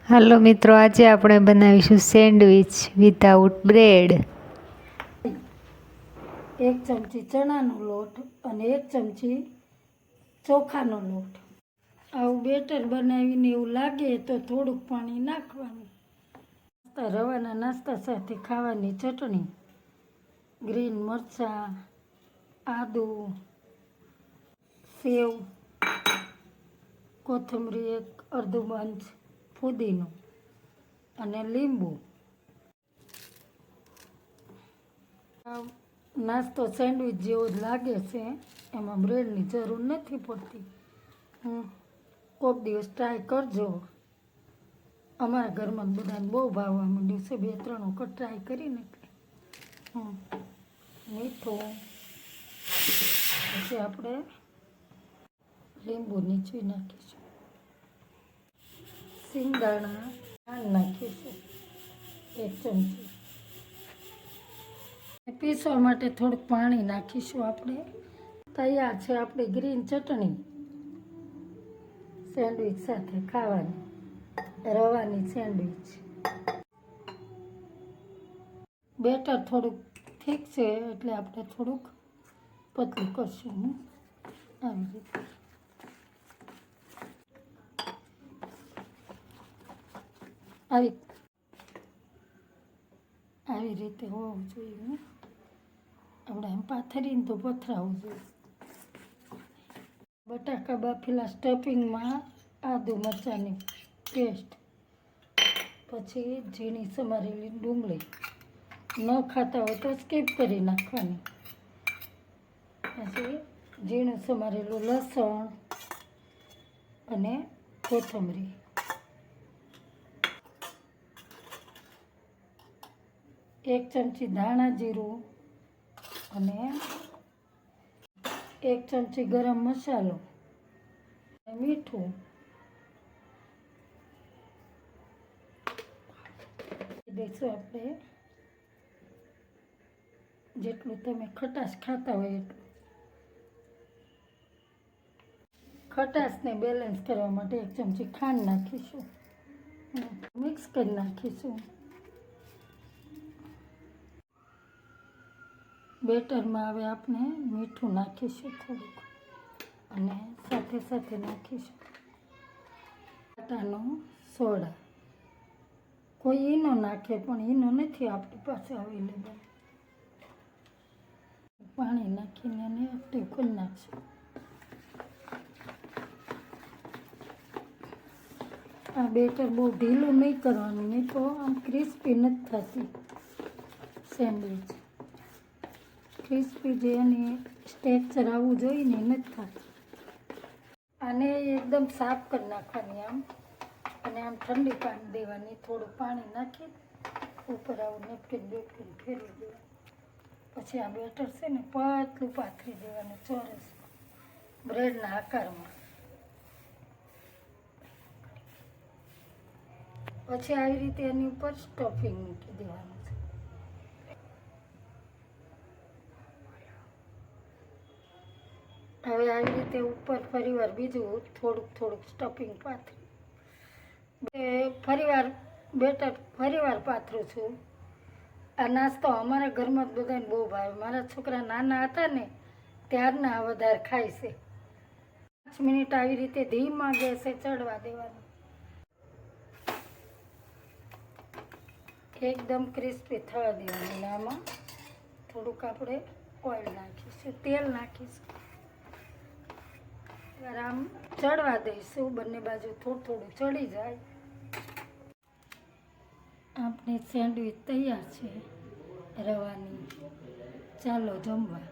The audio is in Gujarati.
હાલો મિત્રો, આજે આપણે બનાવીશું સેન્ડવિચ વિધાઉટ બ્રેડ. 1 ચમચી ચણાનો લોટ અને 1 ચમચી ચોખાનો લોટ. આવું બેટર બનાવીને એવું લાગે તો થોડુંક પાણી નાખવાનું. રવાના નાસ્તા સાથે ખાવાની ચટણી, ગ્રીન મરચાં, આદુ, સેવ, કોથમરી, એક અડધું બંચ ફુદીનો અને લીંબુ. નાસ્તો સેન્ડવિચ જેવો જ લાગે છે, એમાં બ્રેડની જરૂર નથી પડતી. કોઈક દિવસ ટ્રાય કરજો. અમારા ઘરમાં બધાને બહુ ભાવવા માંડ્યું છે. 2-3 વખત ટ્રાય કરીને મીઠું, પછી આપણે લીંબુ નીચવી નાખીશું. સિંગદાણા નાખીશું 1 ચમચી. પીસવા માટે થોડુંક પાણી નાખીશું. આપણે તૈયાર છે આપણી ગ્રીન ચટણી સેન્ડવિચ સાથે ખાવાની. રવાની સેન્ડવિચ. બેટર થોડુંક ઠીક છે એટલે આપણે થોડુંક પતલું કરશું. આવી રીતે આવી રીતે હોવું જોઈએ. આપણે એમ પાથરીને તો પથરાવું જોઈએ. બટાકા બાફેલા સ્ટફિંગમાં આદુ મરચાંની પેસ્ટ, પછી ઝીણી સમારેલી ડુંગળી, ન ખાતા હોય તો સ્કીપ કરી નાખવાની. પછી ઝીણું સમારેલું લસણ અને કોથમરી. એક ચમચી ધાણા જીરું અને 1 ચમચી ગરમ મસાલો, મીઠું. દઈશું આપણે જેટલું તમે ખટાશ ખાતા હોય એટલું. ખટાશને બેલેન્સ કરવા માટે 1 ચમચી ખાંડ નાખીશું. મિક્સ કરી નાખીશું. બેટરમાં હવે આપણે મીઠું નાખીશું થોડુંક અને સાથે સાથે નાખીશું બટાટાનો સોડા. કોઈ ઈનો નાખે પણ ઈનો નથી આપણી પાસે અવેલેબલ. પાણી નાખીને એને એક્ટિવ કરી નાખશું. આ બેટર બહુ ઢીલું નહીં કરવાનું, નહીં તો આમ ક્રિસ્પી નથી થતી સેન્ડવિચ. ક્રિસ્પી જે એની ટેક્સચર આવવું જોઈએ ને નથી થતું. આને એકદમ સાફ કરી નાખવાની આમ, અને આમ ઠંડી પાણી દેવાની. થોડું પાણી નાખી ઉપર આવું નેપકિન બેપકિન ફેરવી દેવાનું. પછી આ બેટર છે ને પાતળું પાથરી દેવાનું ચોરસ બ્રેડના આકારમાં. પછી આવી રીતે એની ઉપર સ્ટફિંગ મૂકી દેવાનું છે. હવે આવી રીતે ઉપર ફરીવાર બીજું થોડુંક સ્ટફિંગ પાથરી ફરીવાર પાથરું છું. આ નાસ્તો અમારા ઘરમાં બધાને બહુ ભાવે. મારા છોકરા નાના હતા ને ત્યારના આ વધારે ખાય છે. 5 મિનિટ આવી રીતે ધીમા ગેસે ચડવા દેવાનું. એકદમ ક્રિસ્પી થવા દેવાનું. આમાં થોડુંક આપણે ઓઇલ નાખીશું, તેલ નાખીશું. આમ ચડવા દઈશું. બંને બાજુ થોડું ચડી જાય. આપણી સેન્ડવિચ તૈયાર છે રવાની. ચાલો જમવા.